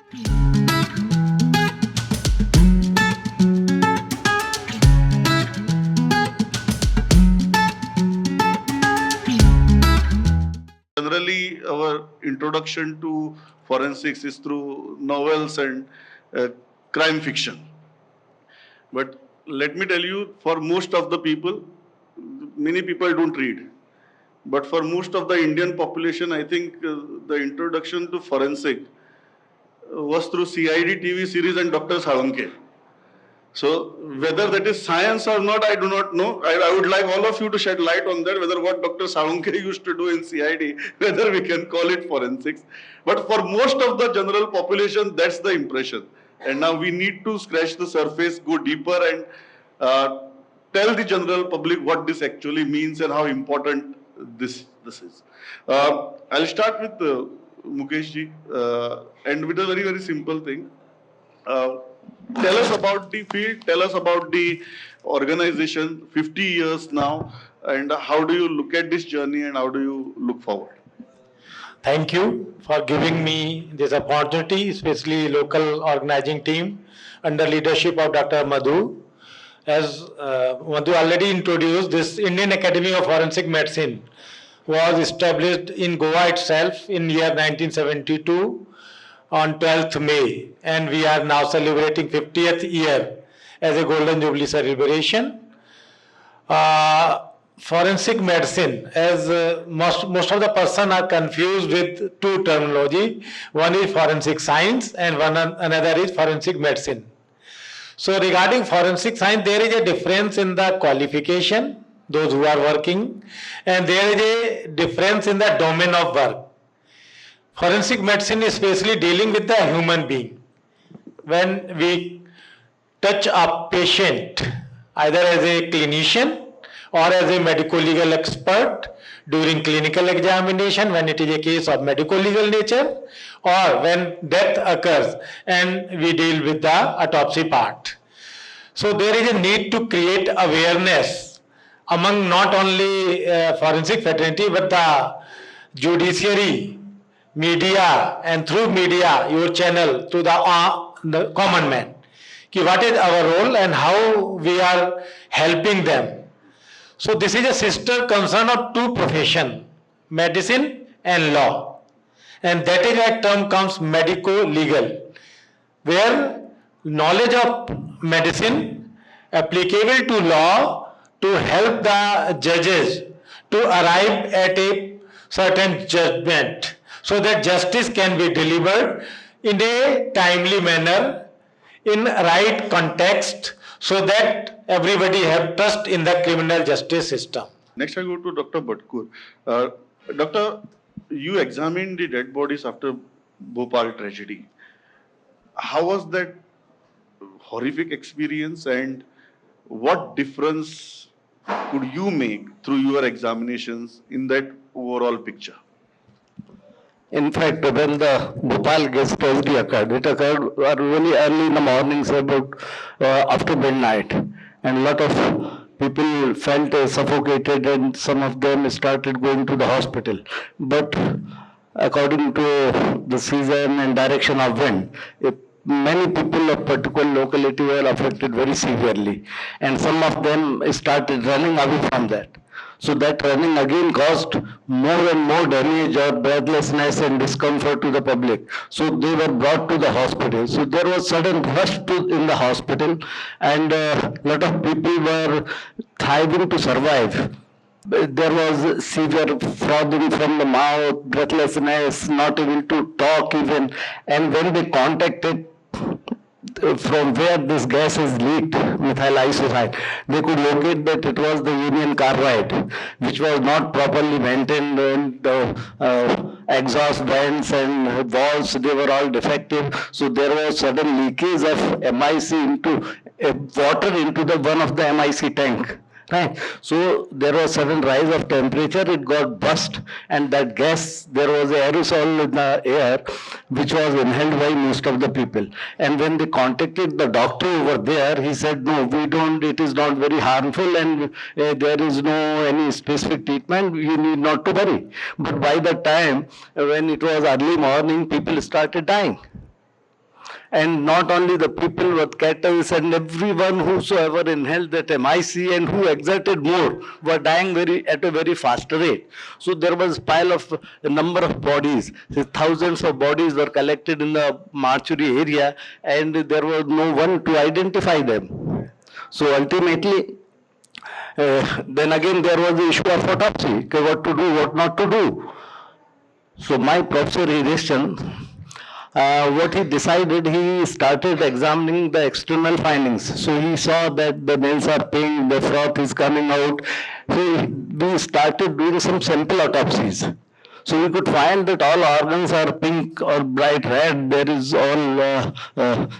Generally, our introduction to forensics is through novels and crime fiction. But let me tell you, for most of the people, many people don't read. But for most of the Indian population, I think the introduction to forensic was through CID TV series and Dr. Salunke. So whether that is science or not, I do not know. I would like all of you to shed light on that, whether what Dr. Salunke used to do in CID, whether we can call it forensics. But for most of the general population, that's the impression. And now we need to scratch the surface, go deeper and tell the general public what this actually means and how important this is. I'll start with Mukesh ji and with a very, very simple thing. Tell us about the field, tell us about the organization, 50 years now, and how do you look at this journey and how do you look forward? Thank you for giving me this opportunity, especially local organizing team under leadership of Dr. Madhu. As Madhu already introduced, this Indian Academy of Forensic Medicine was established in Goa itself in year 1972. On 12th May, and we are now celebrating 50th year as a Golden Jubilee celebration. Forensic medicine, as most of the person are confused with two terminology. One is forensic science and another is forensic medicine. So regarding forensic science, there is a difference in the qualification, those who are working, and there is a difference in the domain of work. Forensic medicine is especially dealing with the human being. When we touch a patient, either as a clinician or as a medico-legal expert during clinical examination, when it is a case of medico-legal nature, or when death occurs and we deal with the autopsy part. So there is a need to create awareness among not only forensic fraternity but the judiciary, media, and through media, your channel, to the common man. What is our role and how we are helping them. So this is a sister concern of two professions, medicine and law. And that is why term comes medico-legal, where knowledge of medicine applicable to law to help the judges to arrive at a certain judgment, so that justice can be delivered in a timely manner, in right context, so that everybody have trust in the criminal justice system. Next I go to Dr. Bhatkur. Doctor, you examined the dead bodies after Bhopal tragedy. How was that horrific experience and what difference could you make through your examinations in that overall picture? In fact, when the Bhopal gas tragedy occurred, it occurred really early in the morning, say about after midnight, and a lot of people felt suffocated, and some of them started going to the hospital. But according to the season and direction of wind, many people of particular locality were affected very severely, and some of them started running away from that. So that running again caused more and more damage or breathlessness and discomfort to the public. So they were brought to the hospital. So there was sudden rush in the hospital, and a lot of people were thriving to survive. There was severe frothing from the mouth, breathlessness, not able to talk even. And when they contacted from where this gas is leaked, methyl isocyanates, they could locate that it was the Union Carbide, which was not properly maintained, and the exhaust vents and valves, they were all defective. So there was sudden leakage of MIC into water into the one of the MIC tank. Right. So there was sudden rise of temperature, it got burst, and that gas, there was an aerosol in the air which was inhaled by most of the people. And when they contacted the doctor over there, he said, no, we don't, it is not very harmful, and there is no any specific treatment, you need not to worry. But by the time when it was early morning, people started dying. And not only the people with cattle and everyone whosoever inhaled that MIC and who exerted more were dying at a very fast rate. So there was pile of a number of bodies. Thousands of bodies were collected in the mortuary area and there was no one to identify them. So ultimately, then again there was the issue of autopsy, okay, what to do, what not to do. So my professor Hireshan, what he decided, he started examining the external findings. So he saw that the nails are pink, the froth is coming out. So we started doing some sample autopsies. So we could find that all organs are pink or bright red. There is all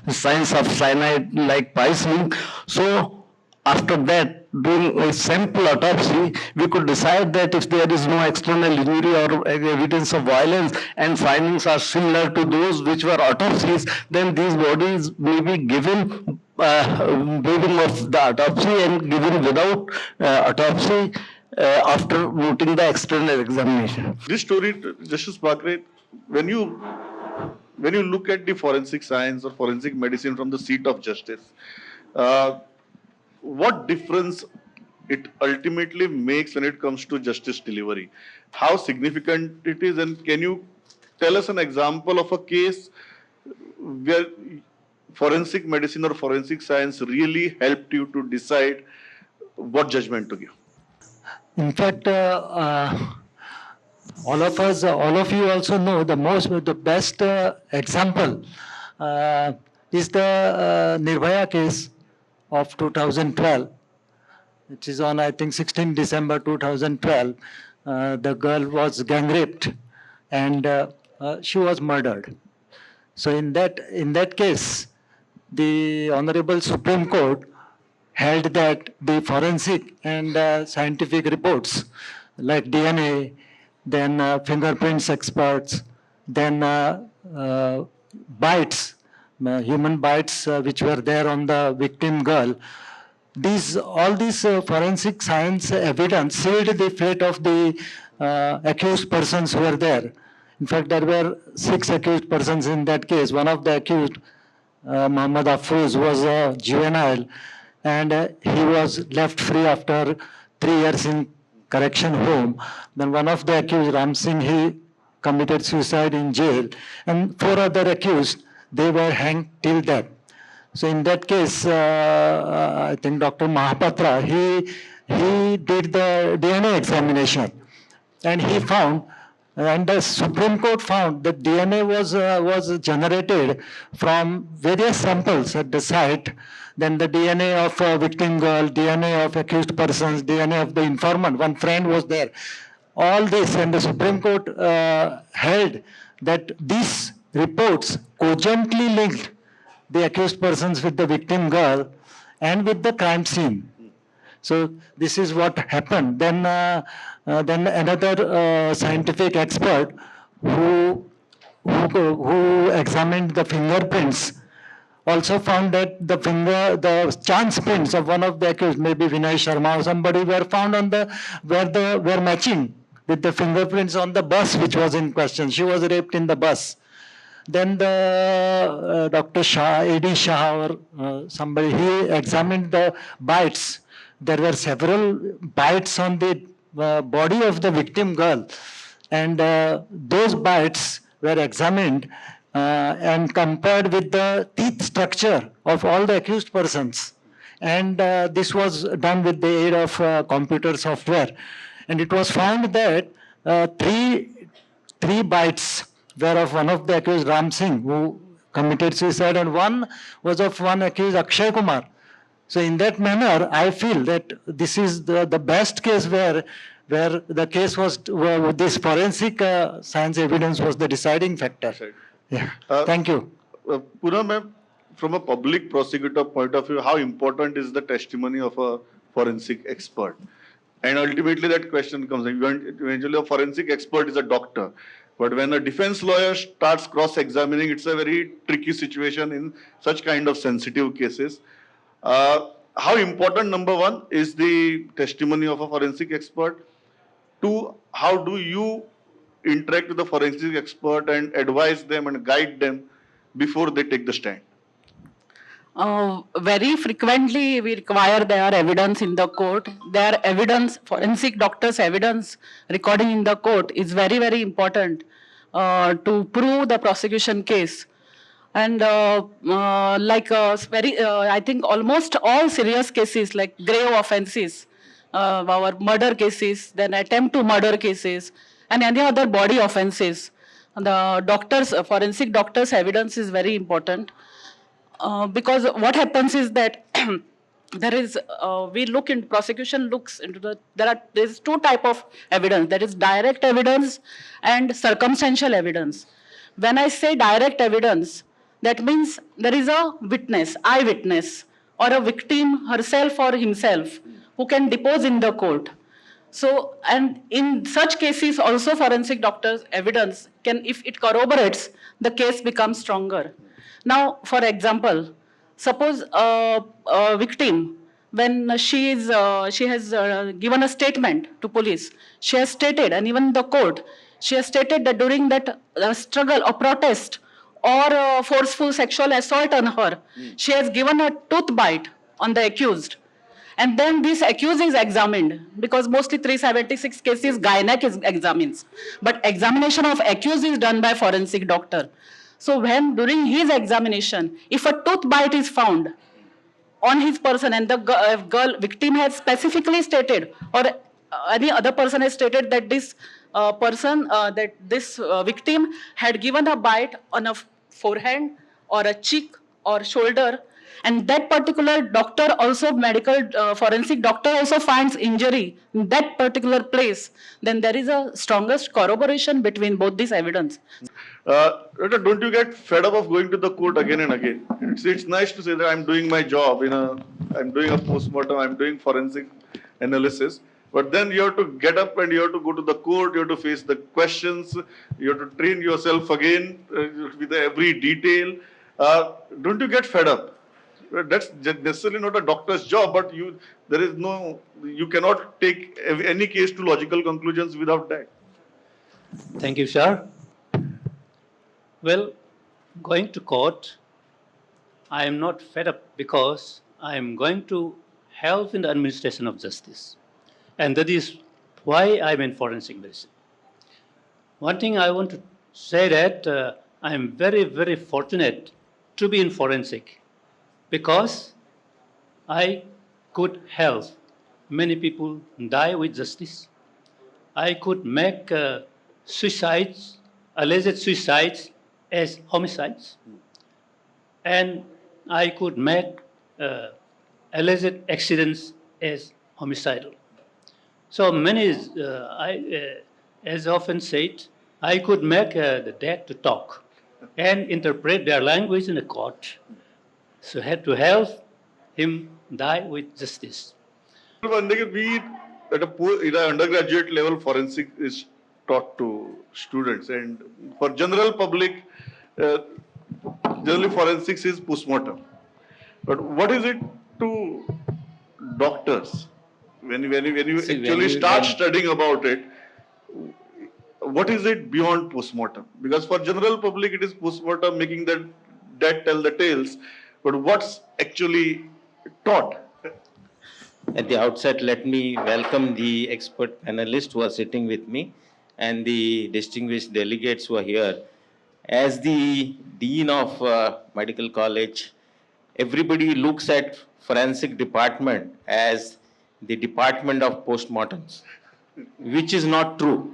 signs of cyanide-like poisoning. So after that, doing a sample autopsy, we could decide that if there is no external injury or evidence of violence and findings are similar to those which were autopsies, then these bodies may be given waiving of the autopsy and given without autopsy after noting the external examination. This story, Justice Bakre, when you look at the forensic science or forensic medicine from the seat of justice, what difference it ultimately makes when it comes to justice delivery? How significant it is, and can you tell us an example of a case where forensic medicine or forensic science really helped you to decide what judgment to give? In fact, all of you also know the best example is the Nirbhaya case of 2012, which is on, I think, 16 December 2012. The girl was gang raped and she was murdered. So in that case, the Honorable Supreme Court held that the forensic and scientific reports like DNA, then fingerprints experts, then bites, human bites which were there on the victim girl, all these forensic science evidence sealed the fate of the accused persons who were there. In fact, there were 6 accused persons in that case. One of the accused, Muhammad Afroz, was a juvenile and he was left free after 3 years in correction home. Then one of the accused, Ram Singh, he committed suicide in jail, and 4 other accused, they were hanged till death. So in that case, I think Dr. Mahapatra, he did the DNA examination, and he found, and the Supreme Court found that DNA was generated from various samples at the site. Then the DNA of a victim girl, DNA of accused persons, DNA of the informant, one friend was there. All this, and the Supreme Court held that these reports cogently linked the accused persons with the victim girl and with the crime scene. So this is what happened. Then another scientific expert who examined the fingerprints also found that the chance prints of one of the accused, maybe Vinay Sharma or somebody, were found on were matching with the fingerprints on the bus which was in question. She was raped in the bus. Then the Dr. Shah, A.D. Shah or somebody, he examined the bites. There were several bites on the body of the victim girl, and those bites were examined and compared with the teeth structure of all the accused persons. And this was done with the aid of computer software. And it was found that three bites were of one of the accused, Ram Singh, who committed suicide, and one was of one accused, Akshay Kumar. So in that manner, I feel that this is the best case where the case was, where this forensic science evidence was the deciding factor. Right. Yeah. Thank you. Poonam ma'am, from a public prosecutor point of view, how important is the testimony of a forensic expert? And ultimately that question comes, eventually a forensic expert is a doctor. But when a defense lawyer starts cross-examining, it's a very tricky situation in such kind of sensitive cases. How important, number one, is the testimony of a forensic expert? 2, how do you interact with the forensic expert and advise them and guide them? before they take the stand? Very frequently we require their evidence in the court. Their evidence, forensic doctor's evidence recording in the court is very, very important to prove the prosecution case. And I think almost all serious cases like grave offenses, our murder cases, then attempt to murder cases, and any other body offenses, the doctors, forensic doctor's evidence is very important. Because what happens is that prosecution looks into there's two type of evidence, that is direct evidence and circumstantial evidence. When I say direct evidence, that means there is a witness, eyewitness, or a victim herself or himself who can depose in the court. So, and in such cases also forensic doctor's evidence can, if it corroborates, the case becomes stronger. Now, for example, suppose a victim, when she has given a statement to police, she has stated, and even the court, she has stated that during that struggle or protest or forceful sexual assault on her, she has given a tooth bite on the accused. And then this accused is examined, because mostly 376 cases gynec examines. But examination of accused is done by forensic doctor. So when during his examination, if a tooth bite is found on his person and the victim has specifically stated, or any other person has stated that this victim had given a bite on a forehead or a cheek or shoulder, and that particular doctor also, forensic doctor also finds injury in that particular place, then there is a strongest corroboration between both these evidence. Don't you get fed up of going to the court again and again? It's nice to say that I'm doing my job, I'm doing a postmortem, I'm doing forensic analysis, but then you have to get up and you have to go to the court, you have to face the questions, you have to train yourself again with every detail. Don't you get fed up? That's necessarily not a doctor's job, but you cannot take any case to logical conclusions without that. Thank you, sir. Well, going to court, I am not fed up because I am going to help in the administration of justice. And that is why I am in forensic medicine. One thing I want to say that I am very, very fortunate to be in forensic, because I could help many people die with justice. I could make suicides, alleged suicides, as homicides. And I could make alleged accidents as homicidal. So many, as often said, I could make the dead to talk and interpret their language in the court. So I had to help him die with justice. We, at an undergraduate level, forensic is taught to students, and for general public, generally forensics is postmortem. But what is it to doctors? When you start studying about it, what is it beyond postmortem? Because for general public, it is postmortem, making the dead tell the tales. But what's actually taught? At the outset, let me welcome the expert panelists who are sitting with me and the distinguished delegates who are here. As the Dean of Medical College, everybody looks at forensic department as the department of postmortems, which is not true.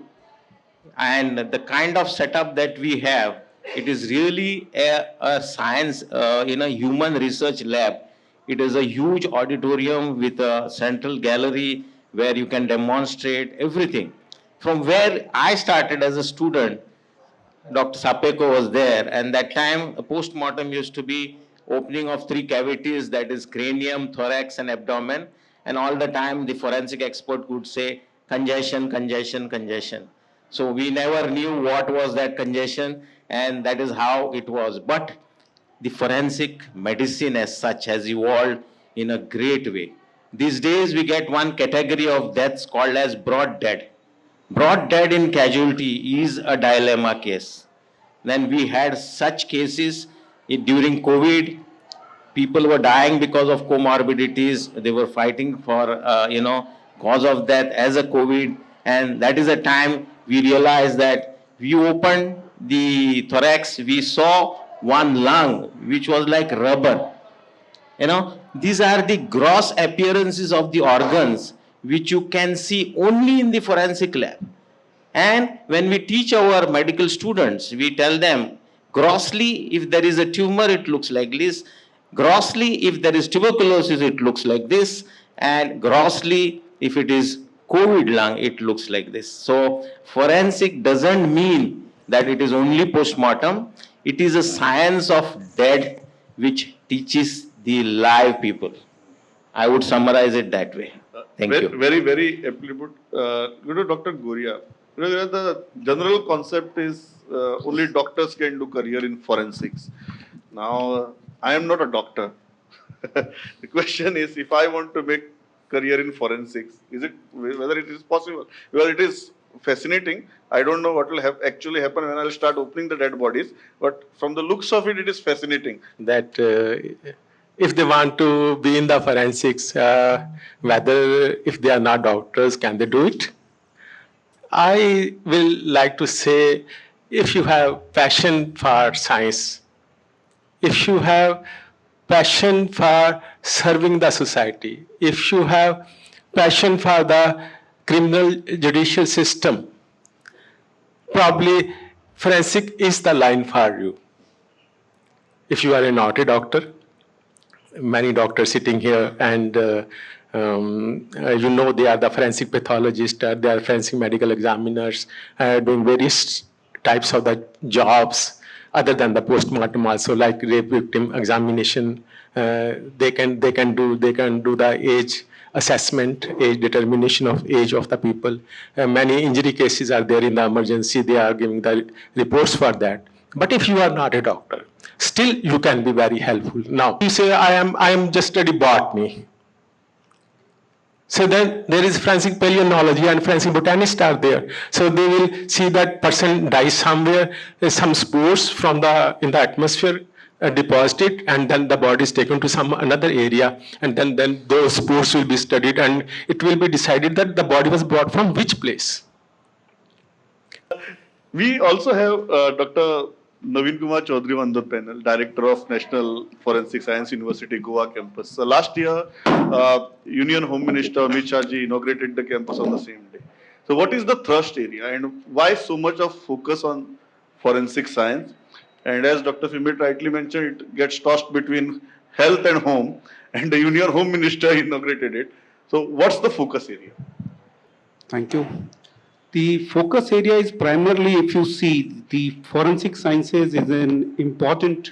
And the kind of setup that we have, it is really a science, human research lab. It is a huge auditorium with a central gallery where you can demonstrate everything. From where I started as a student, Dr. Sapeko was there, and that time a postmortem used to be opening of 3 cavities, that is cranium, thorax and abdomen, and all the time the forensic expert would say congestion, congestion, congestion. So we never knew what was that congestion, and that is how it was. But the forensic medicine as such has evolved in a great way. These days we get one category of deaths called as broad dead. Broad dead in casualty is a dilemma case. Then we had such cases During COVID, people were dying because of comorbidities. They were fighting for, cause of death as a COVID. And that is a time we realized that we opened the thorax, we saw one lung, which was like rubber. These are the gross appearances of the organs, which you can see only in the forensic lab. And when we teach our medical students, we tell them, grossly, if there is a tumor, it looks like this. Grossly, if there is tuberculosis, it looks like this. And grossly, if it is COVID lung, it looks like this. So, forensic doesn't mean that it is only post-mortem. It is a science of dead which teaches the live people. I would summarize it that way. Thank you. Very, very aptly put. Dr. Goria, the general concept is only doctors can do career in forensics. Now, I am not a doctor. The question is, if I want to make career in forensics, whether it is possible? Well, it is fascinating. I don't know what will actually happen when I'll start opening the dead bodies, but from the looks of it, it is fascinating. That if they want to be in the forensics, whether if they are not doctors, can they do it? I will like to say, if you have passion for science, if you have passion for serving the society, if you have passion for the criminal judicial system, probably forensic is the line for you. If you are not a doctor, many doctors sitting here, and you know they are the forensic pathologists, they are forensic medical examiners, doing various types of the jobs other than the post-mortem also, like rape victim examination. They can do the age assessment, age determination of age of the people. Many injury cases are there in the emergency. They are giving the reports for that. But if you are not a doctor, still you can be very helpful. Now, you say, I am just study botany. So then there is forensic paleontology and forensic botanists are there. So they will see that person dies somewhere, some spores from in the atmosphere deposited, and then the body is taken to some another area, and then those spores will be studied, and it will be decided that the body was brought from which place. We also have Dr. Naveen Kumar Chaudhary on the panel, Director of National Forensic Science University, Goa campus. So last year, Union Home Minister Amit Shah ji inaugurated the campus on the same day. So what is the thrust area and why so much of focus on forensic science? And as Dr. Simit rightly mentioned, it gets tossed between health and home, and the Union Home Minister inaugurated it. So what's the focus area? Thank you. The focus area is primarily, if you see, the forensic sciences is an important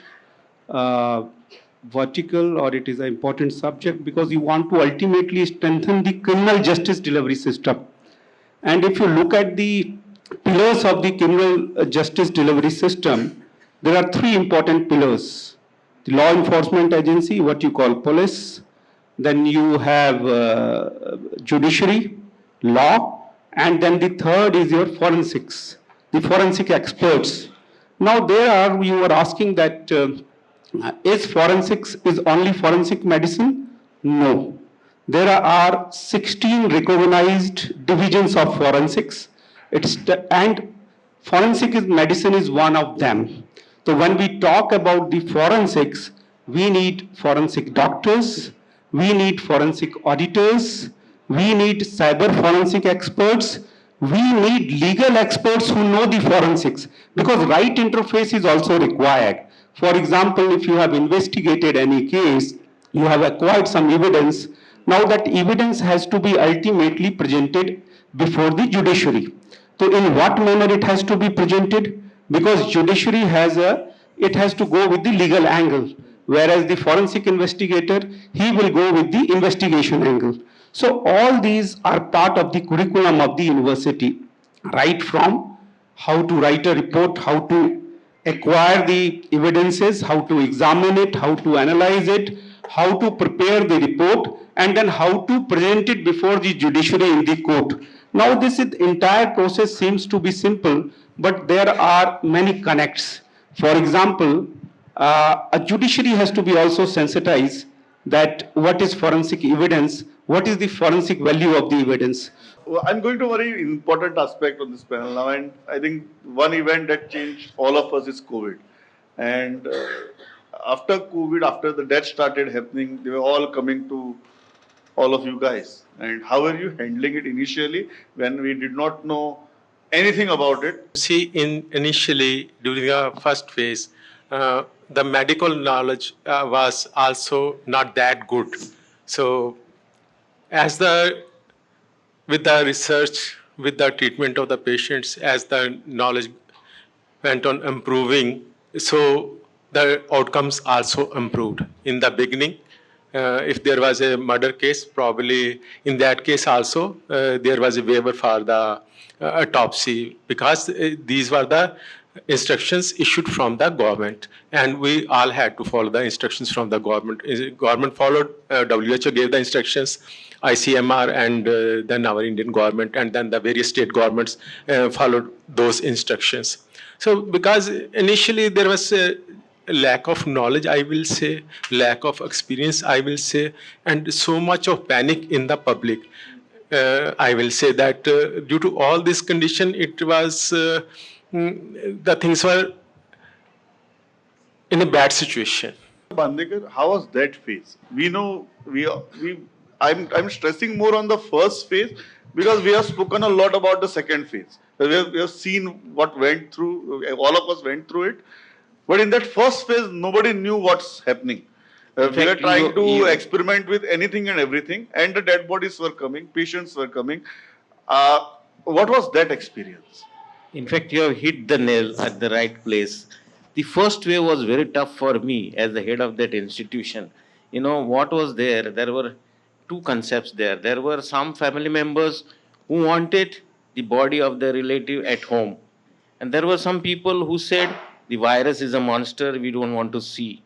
vertical, or it is an important subject, because you want to ultimately strengthen the criminal justice delivery system. And if you look at the pillars of the criminal justice delivery system, there are three important pillars. The law enforcement agency, what you call police, then you have judiciary, law, and then the third is your forensics, the forensic experts. Now you were asking that is forensics is only forensic medicine? No. There are 16 recognized divisions of forensics, and forensic medicine is one of them. So when we talk about the forensics, we need forensic doctors, we need forensic auditors, we need cyber forensic experts, we need legal experts who know the forensics, because right interface is also required. For example, if you have investigated any case, you have acquired some evidence, now that evidence has to be ultimately presented before the judiciary. So in what manner it has to be presented? Because judiciary has to go with the legal angle, whereas the forensic investigator, he will go with the investigation angle. So all these are part of the curriculum of the university, right from how to write a report, how to acquire the evidences, how to examine it, how to analyze it, how to prepare the report, and then how to present it before the judiciary in the court. Now this entire process seems to be simple, but there are many connects. For example, a judiciary has to be also sensitized that what is forensic evidence, what is the forensic value of the evidence. Well, I'm going to a very important aspect on this panel now, and I think one event that changed all of us is COVID. And after COVID, after the death started happening, they were all coming to all of you guys. And how are you handling it initially when we did not know anything about it? See, initially during the first phase, the medical knowledge was also not that good. So, with the research, with the treatment of the patients, as the knowledge went on improving, so the outcomes also improved. In the beginning, if there was a murder case, probably in that case also there was a waiver for the autopsy, because these were the instructions issued from the government, and we all had to follow the instructions from the government. Government followed, WHO gave the instructions, ICMR, and then our Indian government, and then the various state governments followed those instructions. So because initially there was a lack of knowledge, I will say, lack of experience, I will say, and so much of panic in the public. I will say that due to all this condition, it was, the things were in a bad situation. Bandekar, how was that phase? We know I'm stressing more on the first phase because we have spoken a lot about the second phase. We have seen what went through, all of us went through it. But in that first phase, nobody knew what's happening. We were trying to experiment with anything and everything, and the dead bodies were coming, patients were coming. What was that experience? In fact, you have hit the nail at the right place. The first wave was very tough for me as the head of that institution. You know, what was there? There were two concepts there. There were some family members who wanted the body of their relative at home. And there were some people who said, the virus is a monster, we don't want to see.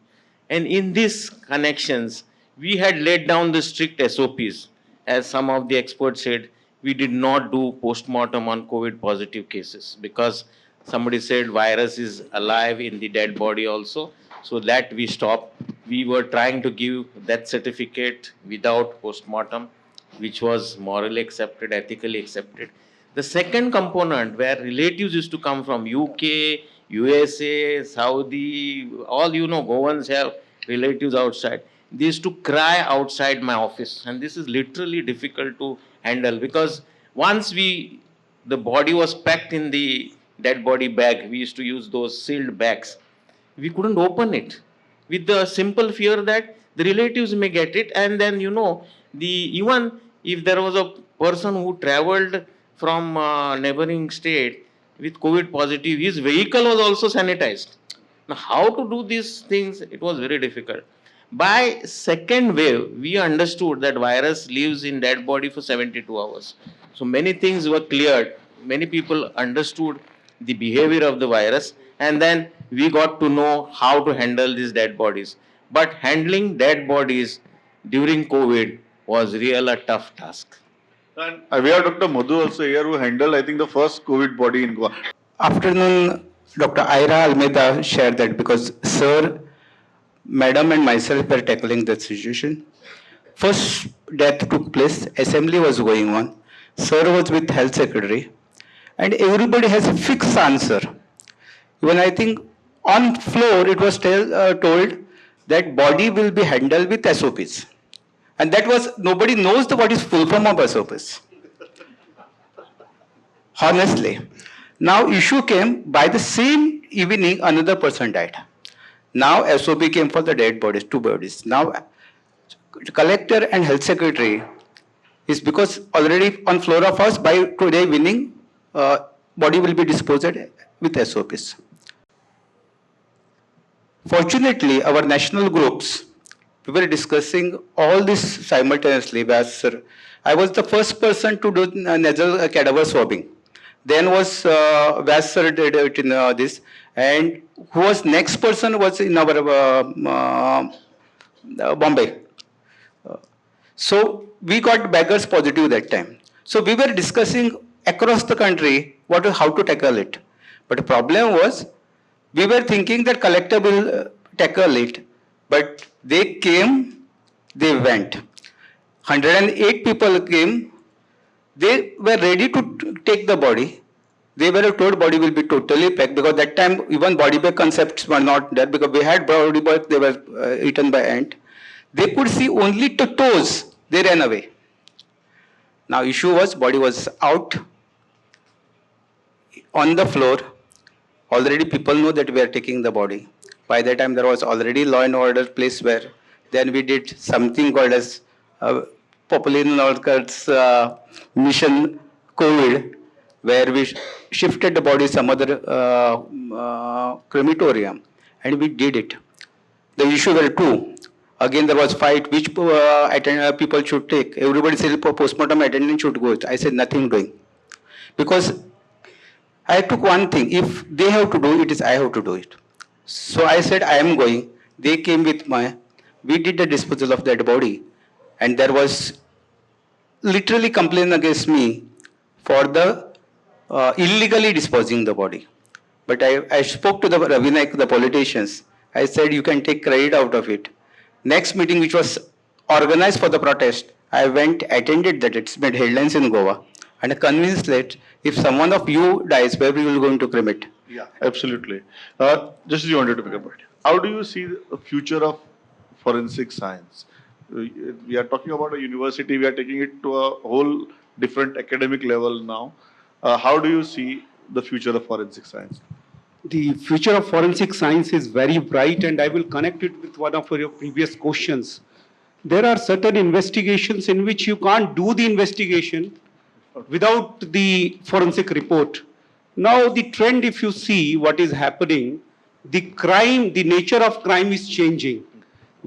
And in these connections, we had laid down the strict SOPs. As some of the experts said, we did not do post-mortem on COVID positive cases because somebody said virus is alive in the dead body also. So that we stopped. We were trying to give that certificate without post-mortem, which was morally accepted, ethically accepted. The second component where relatives used to come from UK, USA, Saudi, all Goans have relatives outside. They used to cry outside my office, and this is literally difficult to handle because once the body was packed in the dead body bag, we used to use those sealed bags. We couldn't open it with the simple fear that the relatives may get it, and then even if there was a person who traveled from neighboring state with COVID positive, his vehicle was also sanitized. Now, how to do these things? It was very difficult. By second wave, we understood that virus lives in dead body for 72 hours. So many things were cleared. Many people understood the behavior of the virus, and then we got to know how to handle these dead bodies. But handling dead bodies during COVID was really a tough task. And we have Dr. Madhu also here who handled, I think, the first COVID body in Goa. Afternoon, Dr. Ira Almeida shared that because Sir, Madam and myself were tackling that situation. First death took place, assembly was going on, Sir was with Health Secretary, and everybody has a fixed answer. Even I think on floor it was told that body will be handled with SOPs. And that was, nobody knows what is full form of SOPs. Honestly. Now issue came, by the same evening another person died. Now SOP came for the dead bodies, 2 bodies. Now collector and health secretary is because already on floor of house by today evening body will be disposed with SOPs. Fortunately, our national groups, we were discussing all this simultaneously. I was the first person to do nasal cadaver swabbing. Then was Vyas sir did it in this, and who was next person was in our Bombay. So we got beggars positive that time. So we were discussing across the country how to tackle it. But the problem was, we were thinking that collector will tackle it, but they came, they went. 108 people came, they were ready to take the body. They were told body will be totally packed, because that time even body bag concepts were not there, because we had body bag, they were eaten by ant. They could see only the toes, they ran away. Now issue was body was out on the floor. Already people know that we are taking the body. By that time there was already law and order place where then we did something called as popularly known as mission COVID, where we shifted the body some other crematorium, and we did it. The issue were two. Again there was fight which people should take. Everybody said postmortem attendance should go. I said nothing doing, because I took one thing, if they have to do it, is I have to do it. So I said I am going. They came with we did the disposal of that body, and there was literally complaint against me for the illegally disposing the body. But I spoke to the Ravinayak, the politicians. I said you can take credit out of it. Next meeting, which was organized for the protest, I went, attended that. It's made headlines in Goa, and convinced that if someone of you dies, where we will going to cremate? Yeah, absolutely. Just you wanted to pick a point. How do you see the future of forensic science? We are talking about a university. We are taking it to a whole different academic level now. How do you see the future of forensic science? The future of forensic science is very bright, and I will connect it with one of your previous questions. There are certain investigations in which you can't do the investigation without the forensic report. Now the trend, if you see what is happening, the crime, the nature of crime is changing.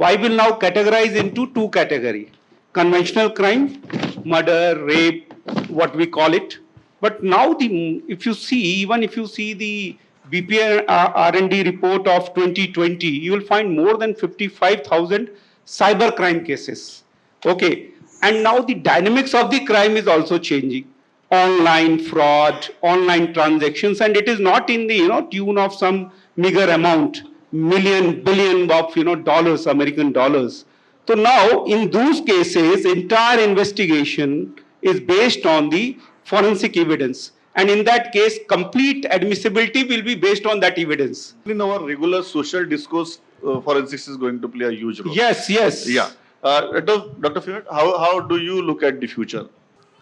I will now categorize into two categories: conventional crime, murder, rape, what we call it. But now if you see, even if you see the BPR R&D report of 2020, you will find more than 55,000 cyber crime cases. Okay, and now the dynamics of the crime is also changing. Online fraud, online transactions, and it is not in the tune of some meager amount, million, billion of dollars, American dollars. So now in those cases, entire investigation is based on the forensic evidence. And in that case, complete admissibility will be based on that evidence. In our regular social discourse, forensics is going to play a huge role. Yes, yes. Yeah. Dr. Fiat, how do you look at the future?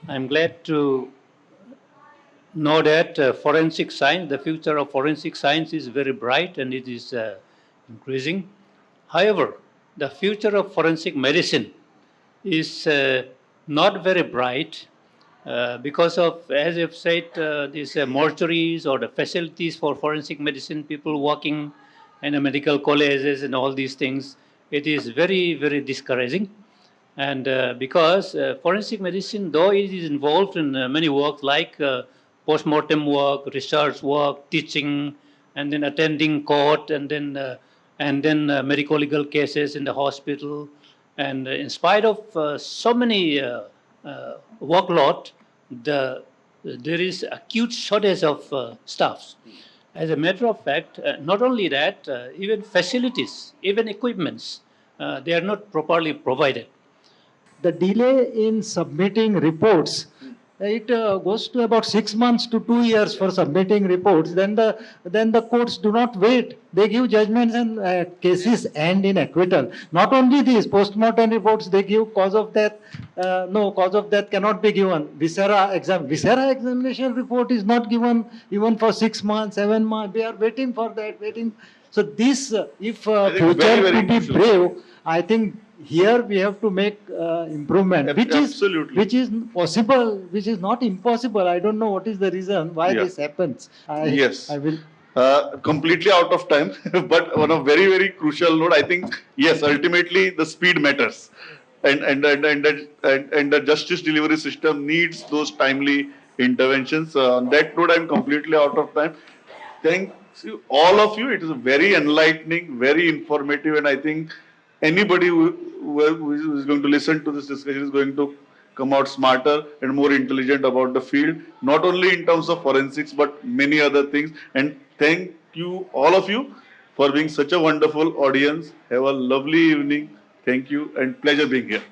I'm glad to know that forensic science, the future of forensic science is very bright and it is increasing. However, the future of forensic medicine is not very bright because of, as you've said, these mortuaries or the facilities for forensic medicine, people working in the medical colleges and all these things. It is very, very discouraging. And because forensic medicine, though it is involved in many work like post-mortem work, research work, teaching, and then attending court, and then medical legal cases in the hospital. And in spite of so many workload, there is acute shortage of staffs. As a matter of fact, not only that, even facilities, even equipments, they are not properly provided. The delay in submitting reports, it goes to about 6 months to 2 years for submitting reports. Then the courts do not wait. They give judgments and cases end in acquittal. Not only these post-mortem reports, they give cause of death. No, cause of death cannot be given. Viscera examination report is not given even for 6 months, 7 months. They are waiting for that, waiting. So this, if future very, very to be crucial. brave, I think here we have to make improvement, Absolutely. which is possible, which is not impossible. I don't know what is the reason why this happens. Yes. I will. Completely out of time, but on a very, very crucial note, I think, yes, ultimately the speed matters. And the justice delivery system needs those timely interventions. On that note, I'm completely out of time. Thank you, all of you. It is very enlightening, very informative, and I think anybody who is going to listen to this discussion is going to come out smarter and more intelligent about the field, not only in terms of forensics, but many other things. And thank you, all of you. for being such a wonderful audience. Have a lovely evening. Thank you and pleasure being here.